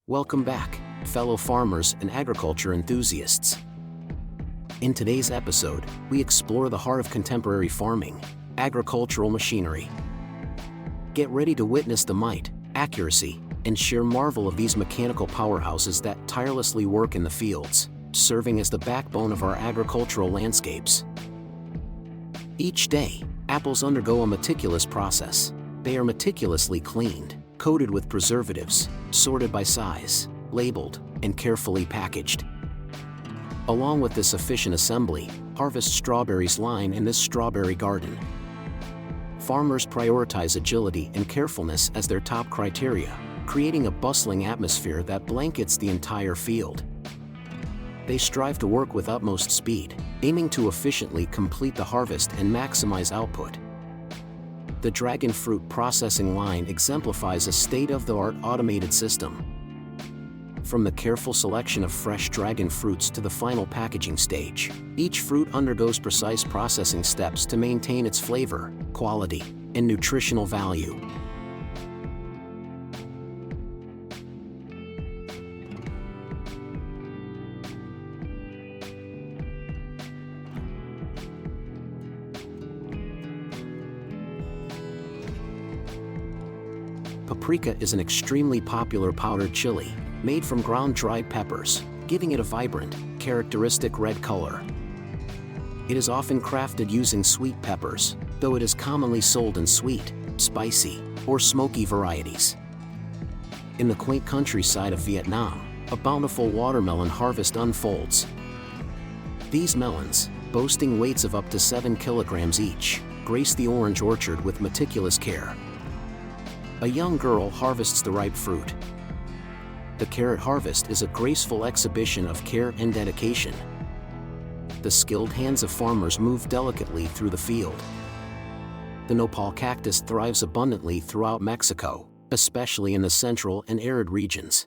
Welcome back, fellow farmers and agriculture enthusiasts. In today's episode, we explore the heart of contemporary farming, agricultural machinery. Get ready to witness the might, accuracy, and sheer marvel of these mechanical powerhouses that tirelessly work in the fields, serving as the backbone of our agricultural landscapes. Each day, apples undergo a meticulous process. They are meticulously cleaned, coated with preservatives, sorted by size, labeled, and carefully packaged. Along with this efficient assembly, harvest strawberries line in this strawberry garden. Farmers prioritize agility and carefulness as their top criteria, creating a bustling atmosphere that blankets the entire field. They strive to work with utmost speed, aiming to efficiently complete the harvest and maximize output. The dragon fruit processing line exemplifies a state-of-the-art automated system. From the careful selection of fresh dragon fruits to the final packaging stage, each fruit undergoes precise processing steps to maintain its flavor, quality, and nutritional value. Paprika is an extremely popular powdered chili, made from ground dried peppers, giving it a vibrant, characteristic red color. It is often crafted using sweet peppers, though it is commonly sold in sweet, spicy, or smoky varieties. In the quaint countryside of Vietnam, a bountiful watermelon harvest unfolds. These melons, boasting weights of up to 7 kilograms each, grace the orange orchard with meticulous care. A young girl harvests the ripe fruit. The carrot harvest is a graceful exhibition of care and dedication. The skilled hands of farmers move delicately through the field. The nopal cactus thrives abundantly throughout Mexico, especially in the central and arid regions.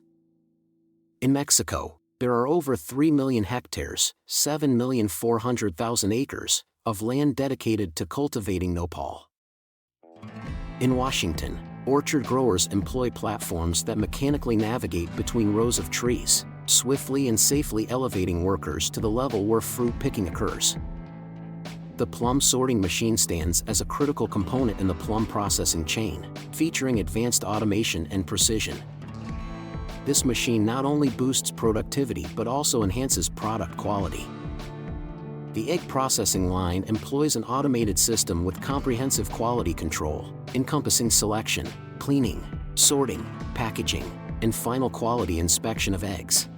In Mexico, there are over 3 million hectares, 7,400,000 acres, of land dedicated to cultivating nopal. In Washington, orchard growers employ platforms that mechanically navigate between rows of trees, swiftly and safely elevating workers to the level where fruit picking occurs. The plum sorting machine stands as a critical component in the plum processing chain, featuring advanced automation and precision. This machine not only boosts productivity but also enhances product quality. The egg processing line employs an automated system with comprehensive quality control, encompassing selection, cleaning, sorting, packaging, and final quality inspection of eggs.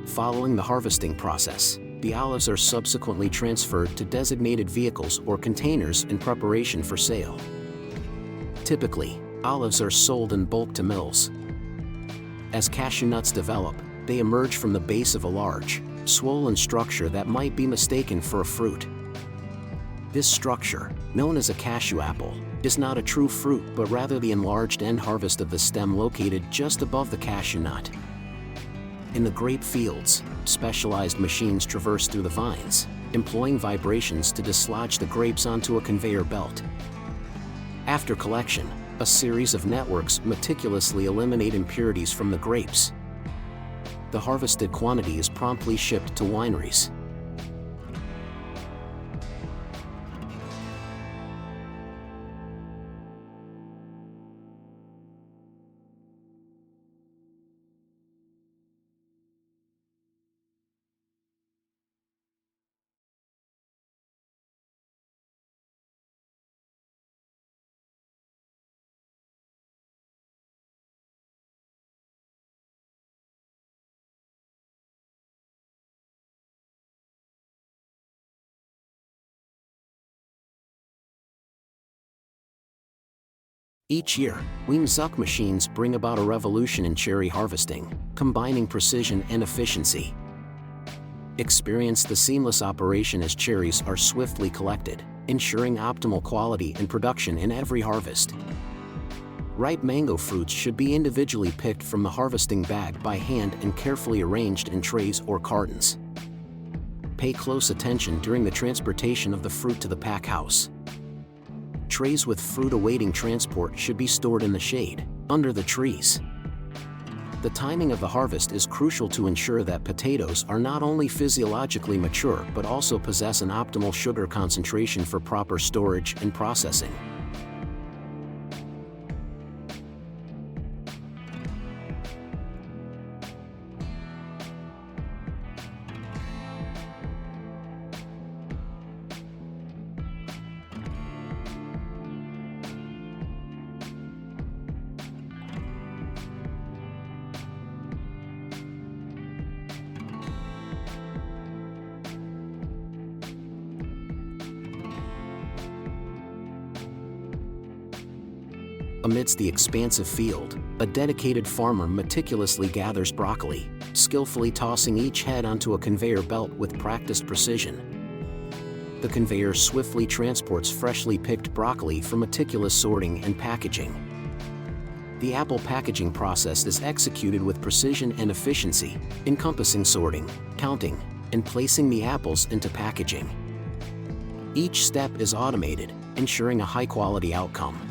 Following the harvesting process, the olives are subsequently transferred to designated vehicles or containers in preparation for sale. Typically, olives are sold in bulk to mills. As cashew nuts develop, they emerge from the base of a large, swollen structure that might be mistaken for a fruit. This structure, known as a cashew apple, is not a true fruit but rather the enlarged end harvest of the stem located just above the cashew nut. In the grape fields, specialized machines traverse through the vines, employing vibrations to dislodge the grapes onto a conveyor belt. After collection, a series of networks meticulously eliminate impurities from the grapes. The harvested quantity is promptly shipped to wineries. Each year, Zuck machines bring about a revolution in cherry harvesting, combining precision and efficiency. Experience the seamless operation as cherries are swiftly collected, ensuring optimal quality and production in every harvest. Ripe mango fruits should be individually picked from the harvesting bag by hand and carefully arranged in trays or cartons. Pay close attention during the transportation of the fruit to the pack house. Trays with fruit awaiting transport should be stored in the shade, under the trees. The timing of the harvest is crucial to ensure that potatoes are not only physiologically mature but also possess an optimal sugar concentration for proper storage and processing. Amidst the expansive field, a dedicated farmer meticulously gathers broccoli, skillfully tossing each head onto a conveyor belt with practiced precision. The conveyor swiftly transports freshly picked broccoli for meticulous sorting and packaging. The apple packaging process is executed with precision and efficiency, encompassing sorting, counting, and placing the apples into packaging. Each step is automated, ensuring a high-quality outcome.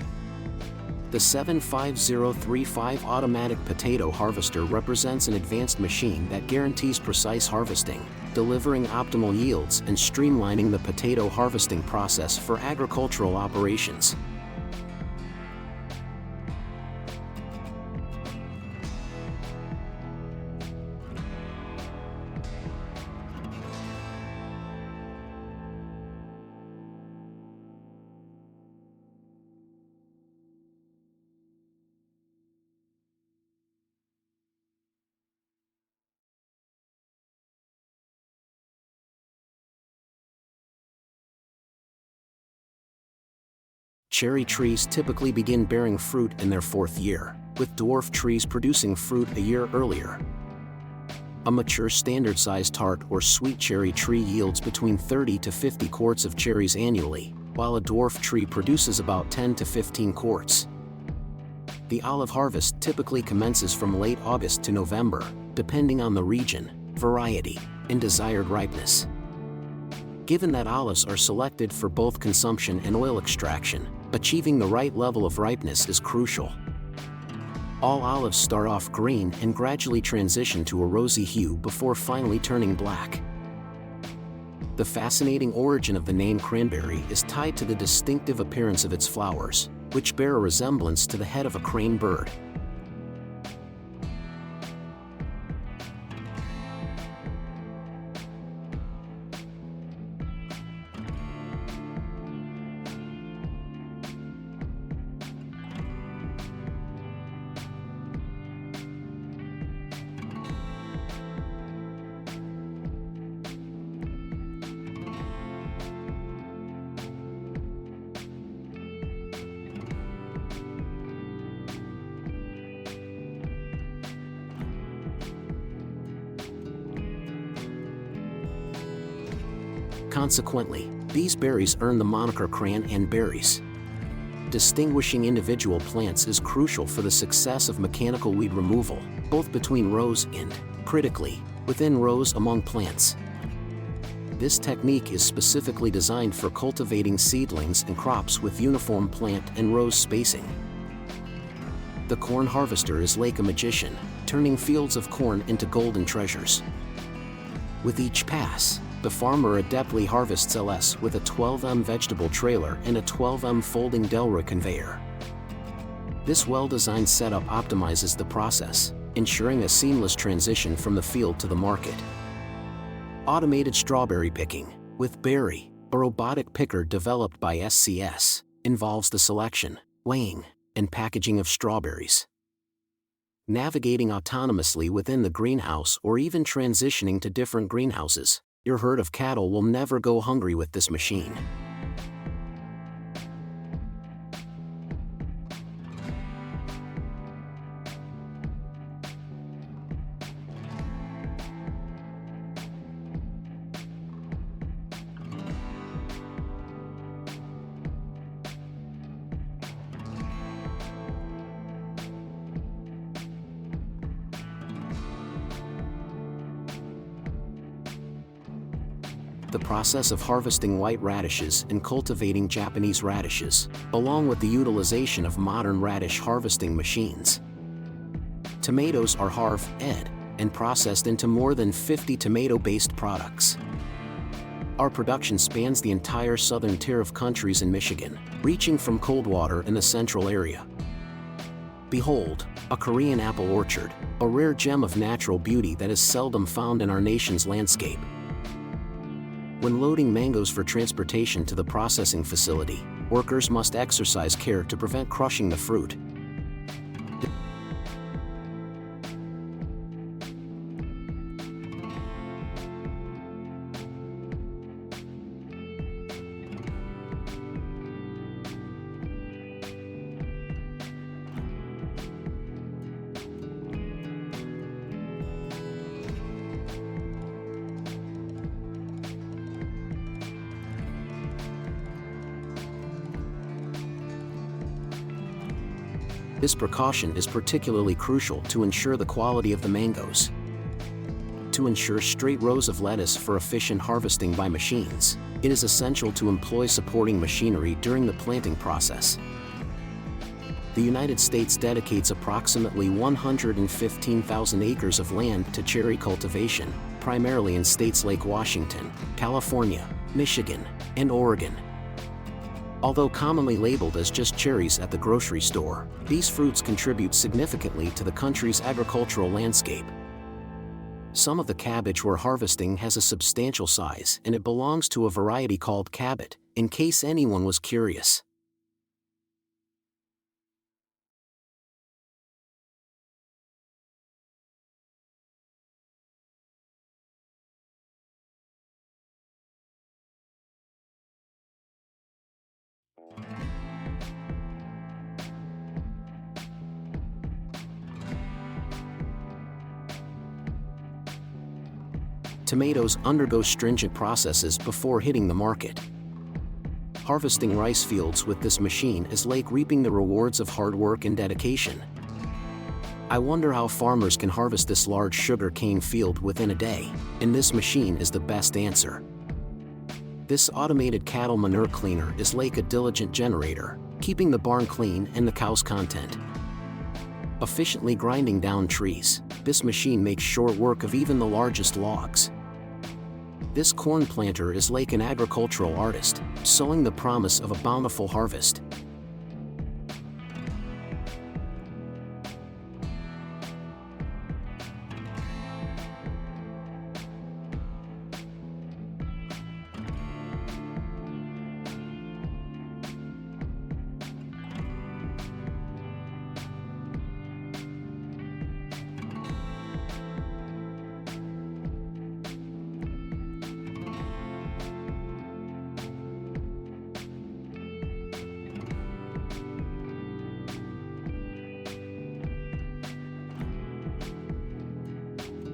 The 75035 automatic potato harvester represents an advanced machine that guarantees precise harvesting, delivering optimal yields and streamlining the potato harvesting process for agricultural operations. Cherry trees typically begin bearing fruit in their fourth year, with dwarf trees producing fruit a year earlier. A mature standard-sized tart or sweet cherry tree yields between 30 to 50 quarts of cherries annually, while a dwarf tree produces about 10 to 15 quarts. The olive harvest typically commences from late August to November, depending on the region, variety, and desired ripeness. Given that olives are selected for both consumption and oil extraction, achieving the right level of ripeness is crucial. All olives start off green and gradually transition to a rosy hue before finally turning black. The fascinating origin of the name cranberry is tied to the distinctive appearance of its flowers, which bear a resemblance to the head of a crane bird. Consequently, these berries earn the moniker cranberries. Distinguishing individual plants is crucial for the success of mechanical weed removal, both between rows and, critically, within rows among plants. This technique is specifically designed for cultivating seedlings and crops with uniform plant and row spacing. The corn harvester is like a magician, turning fields of corn into golden treasures. With each pass, the farmer adeptly harvests LS with a 12M vegetable trailer and a 12M folding Delra conveyor. This well-designed setup optimizes the process, ensuring a seamless transition from the field to the market. Automated strawberry picking, with Berry, a robotic picker developed by SCS, involves the selection, weighing, and packaging of strawberries. Navigating autonomously within the greenhouse or even transitioning to different greenhouses, your herd of cattle will never go hungry with this machine. the process of harvesting white radishes and cultivating Japanese radishes, along with the utilization of modern radish harvesting machines. Tomatoes are harvested and processed into more than 50 tomato-based products. Our production spans the entire southern tier of countries in Michigan, reaching from Coldwater in the central area. Behold, a Korean apple orchard, a rare gem of natural beauty that is seldom found in our nation's landscape. When loading mangoes for transportation to the processing facility, workers must exercise care to prevent crushing the fruit. This precaution is particularly crucial to ensure the quality of the mangoes. To ensure straight rows of lettuce for efficient harvesting by machines, it is essential to employ supporting machinery during the planting process. The United States dedicates approximately 115,000 acres of land to cherry cultivation, primarily in states like Washington, California, Michigan, and Oregon. Although commonly labeled as just cherries at the grocery store, these fruits contribute significantly to the country's agricultural landscape. Some of the cabbage we're harvesting has a substantial size, and it belongs to a variety called Cabot, in case anyone was curious. Tomatoes undergo stringent processes before hitting the market. Harvesting rice fields with this machine is like reaping the rewards of hard work and dedication. I wonder how farmers can harvest this large sugar cane field within a day, and this machine is the best answer. This automated cattle manure cleaner is like a diligent generator, keeping the barn clean and the cows content. Efficiently grinding down trees, this machine makes short work of even the largest logs. This corn planter is like an agricultural artist, sowing the promise of a bountiful harvest.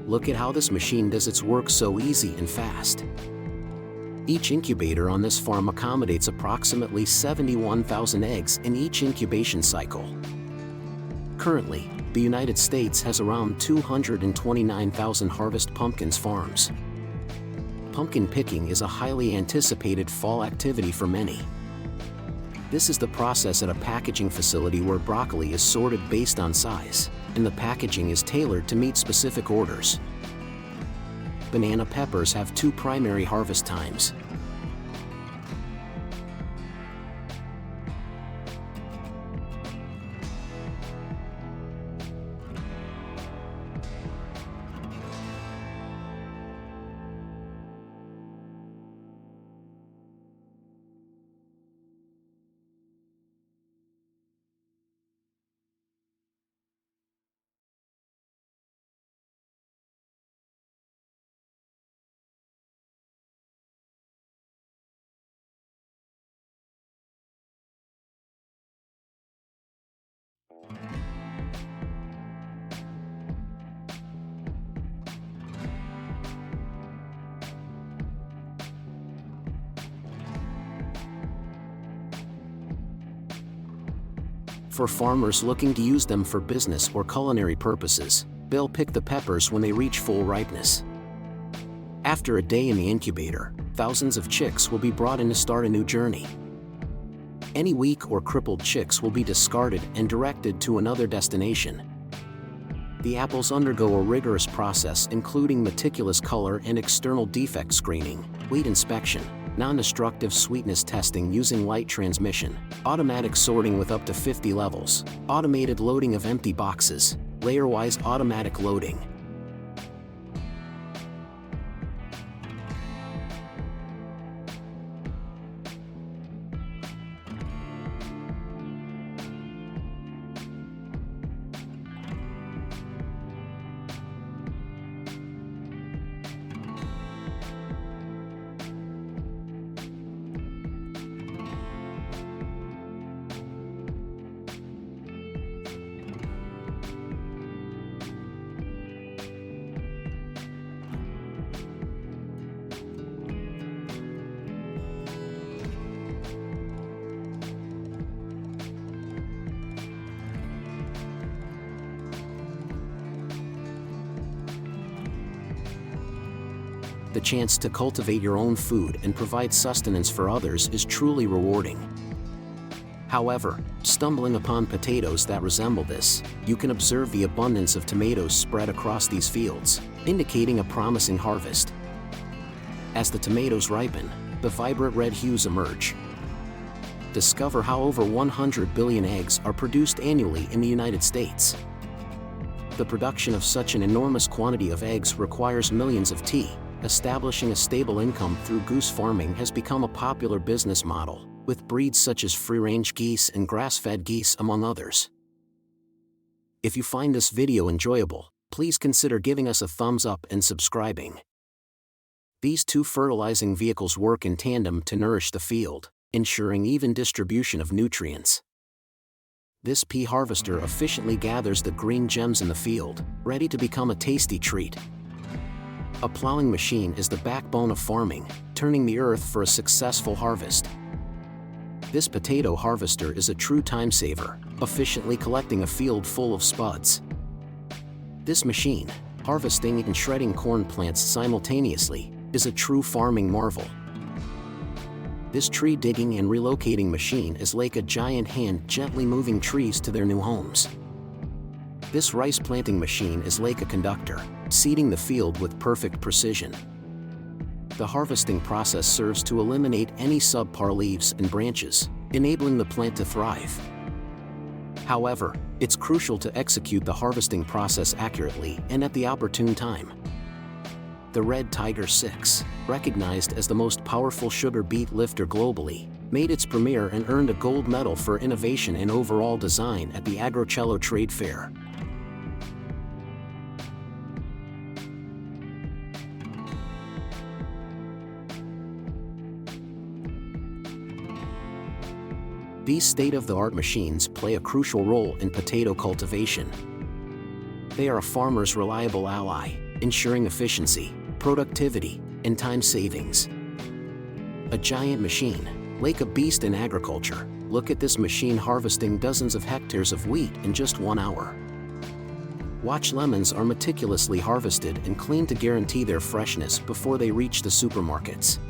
Look at how this machine does its work so easy and fast. Each incubator on this farm accommodates approximately 71,000 eggs in each incubation cycle. Currently, the United States has around 229,000 harvest pumpkins farms. Pumpkin picking is a highly anticipated fall activity for many. This is the process at a packaging facility where broccoli is sorted based on size, and the packaging is tailored to meet specific orders. Banana peppers have two primary harvest times. For farmers looking to use them for business or culinary purposes, they'll pick the peppers when they reach full ripeness. After a day in the incubator, thousands of chicks will be brought in to start a new journey. Any weak or crippled chicks will be discarded and directed to another destination. The apples undergo a rigorous process including meticulous color and external defect screening, weight inspection, non-destructive sweetness testing using light transmission, automatic sorting with up to 50 levels, automated loading of empty boxes, layer-wise automatic loading. The chance to cultivate your own food and provide sustenance for others is truly rewarding. However, stumbling upon potatoes that resemble this, you can observe the abundance of tomatoes spread across these fields, indicating a promising harvest. As the tomatoes ripen, the vibrant red hues emerge. Discover how over 100 billion eggs are produced annually in the United States. The production of such an enormous quantity of eggs requires millions of tea. Establishing a stable income through goose farming has become a popular business model, with breeds such as free-range geese and grass-fed geese among others. If you find this video enjoyable, please consider giving us a thumbs up and subscribing. These two fertilizing vehicles work in tandem to nourish the field, ensuring even distribution of nutrients. This pea harvester efficiently gathers the green gems in the field, ready to become a tasty treat. A plowing machine is the backbone of farming, turning the earth for a successful harvest. This potato harvester is a true time saver, efficiently collecting a field full of spuds. This machine, harvesting and shredding corn plants simultaneously, is a true farming marvel. This tree digging and relocating machine is like a giant hand gently moving trees to their new homes. This rice planting machine is like a conductor, seeding the field with perfect precision. The harvesting process serves to eliminate any subpar leaves and branches, enabling the plant to thrive. However, it's crucial to execute the harvesting process accurately and at the opportune time. The Red Tiger 6, recognized as the most powerful sugar beet lifter globally, made its premiere and earned a gold medal for innovation in overall design at the Agrocello Trade Fair. These state-of-the-art machines play a crucial role in potato cultivation. They are a farmer's reliable ally, ensuring efficiency, productivity, and time savings. A giant machine, like a beast in agriculture. Look at this machine harvesting dozens of hectares of wheat in just 1 hour. Watch lemons are meticulously harvested and cleaned to guarantee their freshness before they reach the supermarkets.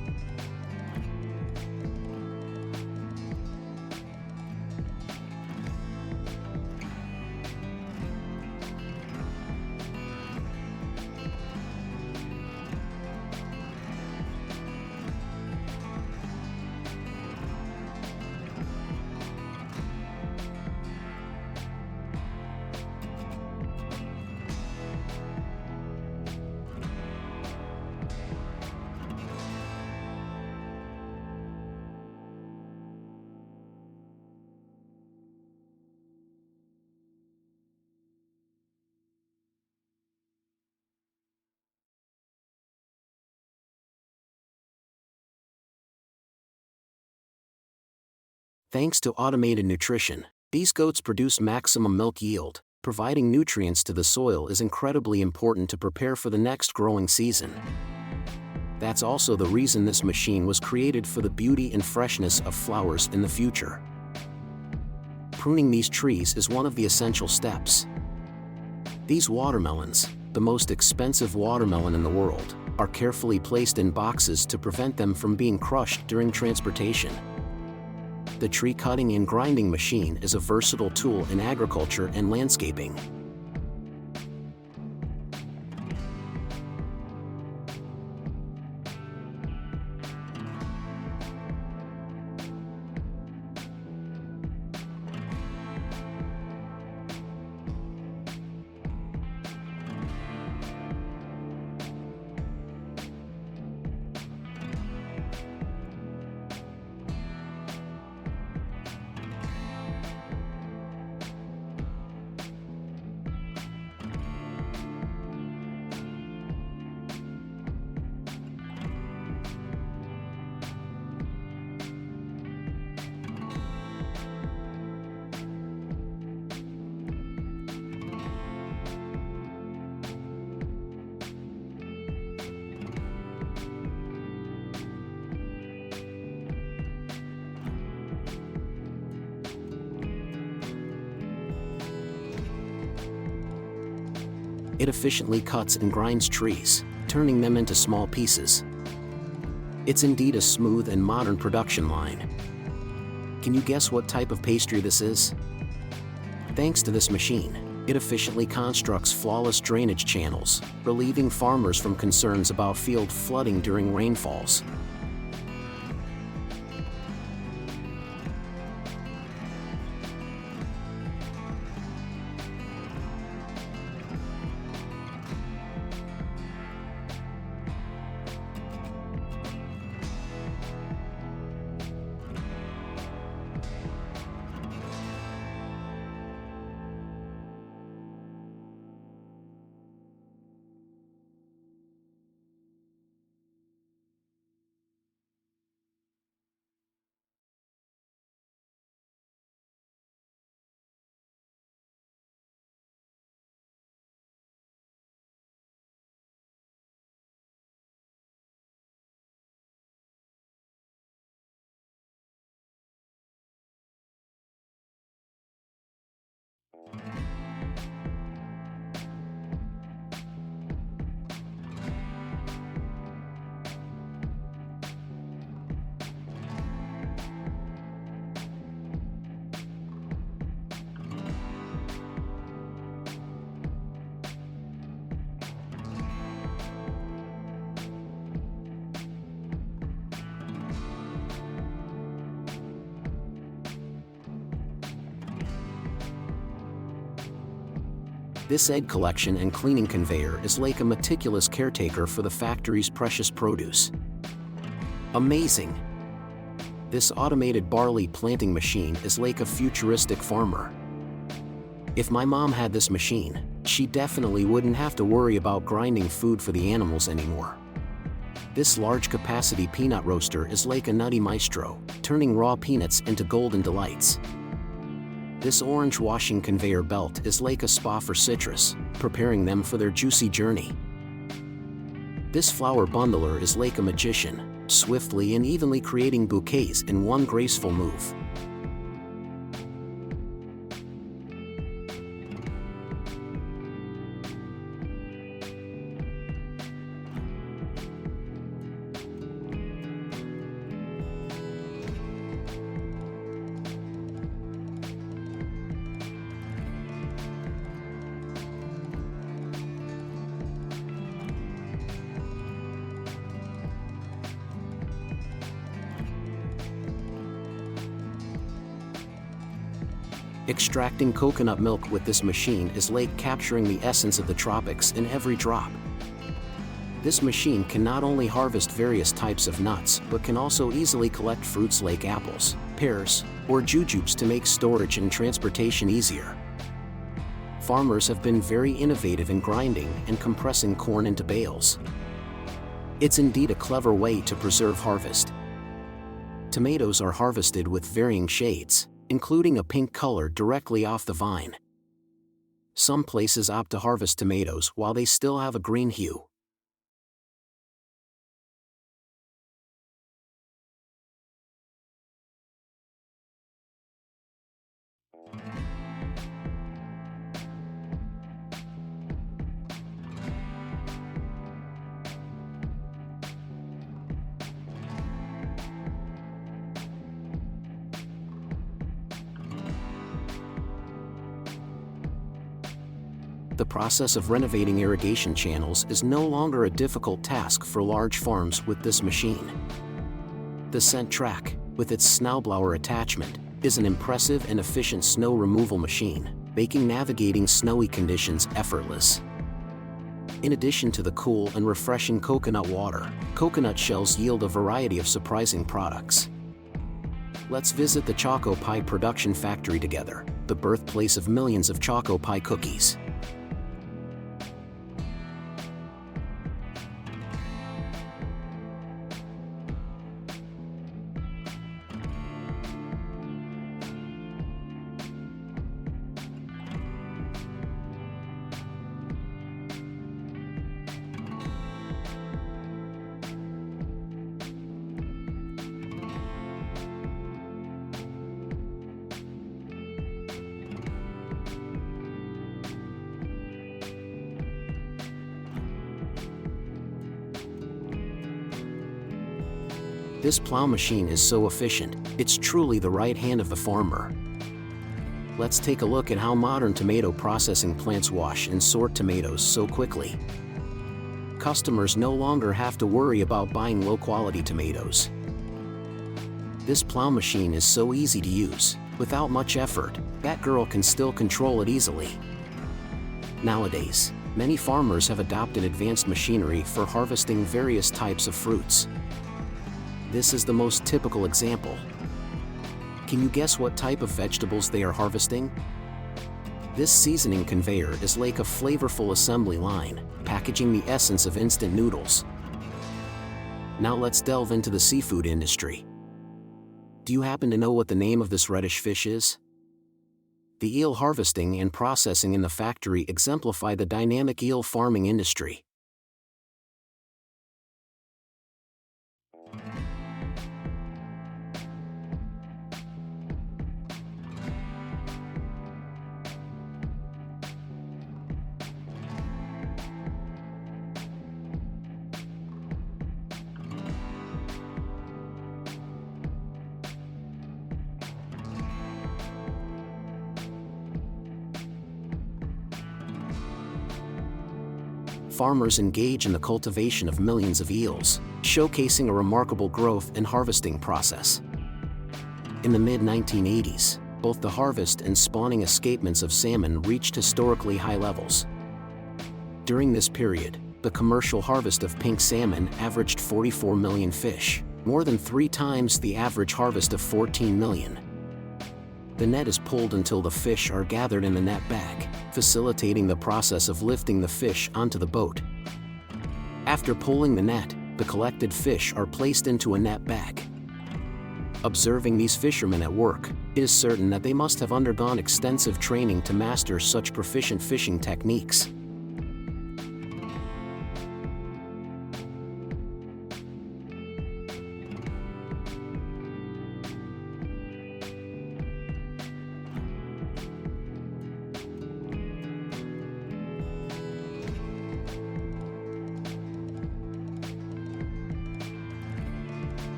Thanks to automated nutrition, these goats produce maximum milk yield. Providing nutrients to the soil is incredibly important to prepare for the next growing season. That's also the reason this machine was created, for the beauty and freshness of flowers in the future. Pruning these trees is one of the essential steps. These watermelons, the most expensive watermelon in the world, are carefully placed in boxes to prevent them from being crushed during transportation. The tree cutting and grinding machine is a versatile tool in agriculture and landscaping. It efficiently cuts and grinds trees, turning them into small pieces. It's indeed a smooth and modern production line. Can you guess what type of pastry this is? Thanks to this machine, it efficiently constructs flawless drainage channels, relieving farmers from concerns about field flooding during rainfalls. This egg collection and cleaning conveyor is like a meticulous caretaker for the factory's precious produce. Amazing! This automated barley planting machine is like a futuristic farmer. If my mom had this machine, she definitely wouldn't have to worry about grinding food for the animals anymore. This large-capacity peanut roaster is like a nutty maestro, turning raw peanuts into golden delights. This orange washing conveyor belt is like a spa for citrus, preparing them for their juicy journey. This flower bundler is like a magician, swiftly and evenly creating bouquets in one graceful move. Extracting coconut milk with this machine is like capturing the essence of the tropics in every drop. This machine can not only harvest various types of nuts, but can also easily collect fruits like apples, pears, or jujubes to make storage and transportation easier. Farmers have been very innovative in grinding and compressing corn into bales. It's indeed a clever way to preserve harvest. Tomatoes are harvested with varying shades, including a pink color directly off the vine. Some places opt to harvest tomatoes while they still have a green hue. The process of renovating irrigation channels is no longer a difficult task for large farms with this machine. The Scent Track, with its snowblower attachment, is an impressive and efficient snow removal machine, making navigating snowy conditions effortless. In addition to the cool and refreshing coconut water, coconut shells yield a variety of surprising products. Let's visit the Choco Pie production factory together, the birthplace of millions of Choco Pie cookies. This plow machine is so efficient, it's truly the right hand of the farmer. Let's take a look at how modern tomato processing plants wash and sort tomatoes so quickly. Customers no longer have to worry about buying low-quality tomatoes. This plow machine is so easy to use. Without much effort, that girl can still control it easily. Nowadays, many farmers have adopted advanced machinery for harvesting various types of fruits. This is the most typical example. Can you guess what type of vegetables they are harvesting? This seasoning conveyor is like a flavorful assembly line, packaging the essence of instant noodles. Now let's delve into the seafood industry. Do you happen to know what the name of this reddish fish is? The eel harvesting and processing in the factory exemplify the dynamic eel farming industry. Farmers engage in the cultivation of millions of eels, showcasing a remarkable growth and harvesting process. In the mid-1980s, both the harvest and spawning escapements of salmon reached historically high levels. During this period, the commercial harvest of pink salmon averaged 44 million fish, more than 3 times the average harvest of 14 million. The net is pulled until the fish are gathered in the net bag, facilitating the process of lifting the fish onto the boat. After pulling the net, the collected fish are placed into a net bag. Observing these fishermen at work, it is certain that they must have undergone extensive training to master such proficient fishing techniques.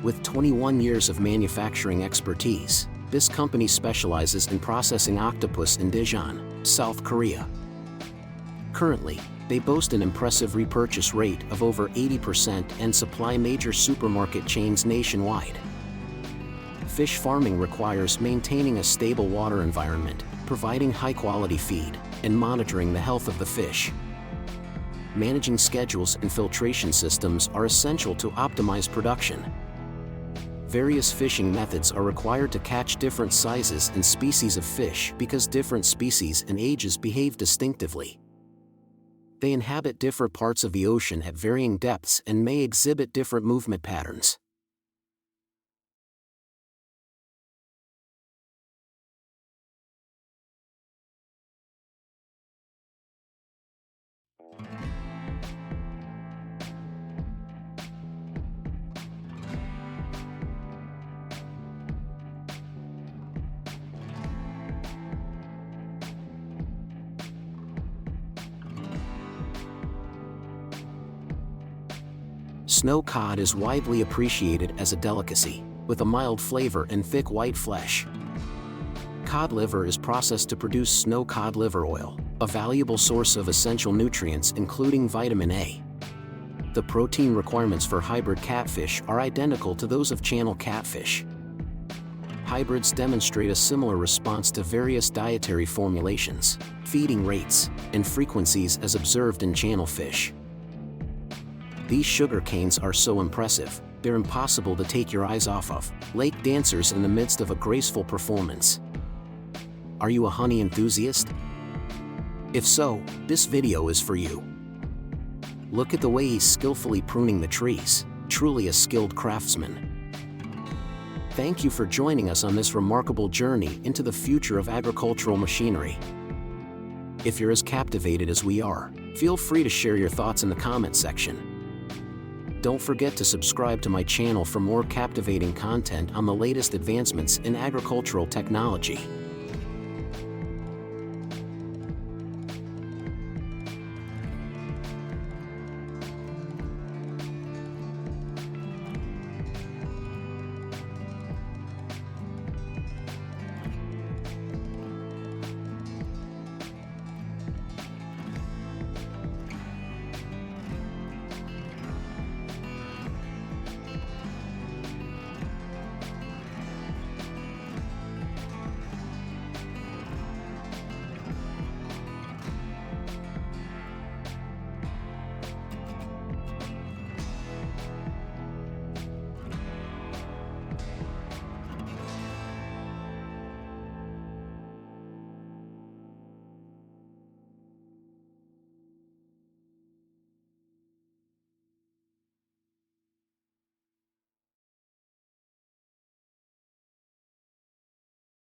With 21 years of manufacturing expertise, this company specializes in processing octopus in Daejeon, South Korea. Currently, they boast an impressive repurchase rate of over 80% and supply major supermarket chains nationwide. Fish farming requires maintaining a stable water environment, providing high-quality feed, and monitoring the health of the fish. Managing schedules and filtration systems are essential to optimize production. Various fishing methods are required to catch different sizes and species of fish because different species and ages behave distinctively. They inhabit different parts of the ocean at varying depths and may exhibit different movement patterns. Snow cod is widely appreciated as a delicacy, with a mild flavor and thick white flesh. Cod liver is processed to produce snow cod liver oil, a valuable source of essential nutrients including vitamin A. The protein requirements for hybrid catfish are identical to those of channel catfish. Hybrids demonstrate a similar response to various dietary formulations, feeding rates, and frequencies as observed in channel fish. These sugar canes are so impressive, they're impossible to take your eyes off of, lake dancers in the midst of a graceful performance. Are you a honey enthusiast? If so, this video is for you. Look at the way he's skillfully pruning the trees, truly a skilled craftsman. Thank you for joining us on this remarkable journey into the future of agricultural machinery. If you're as captivated as we are, feel free to share your thoughts in the comment section. Don't forget to subscribe to my channel for more captivating content on the latest advancements in agricultural technology.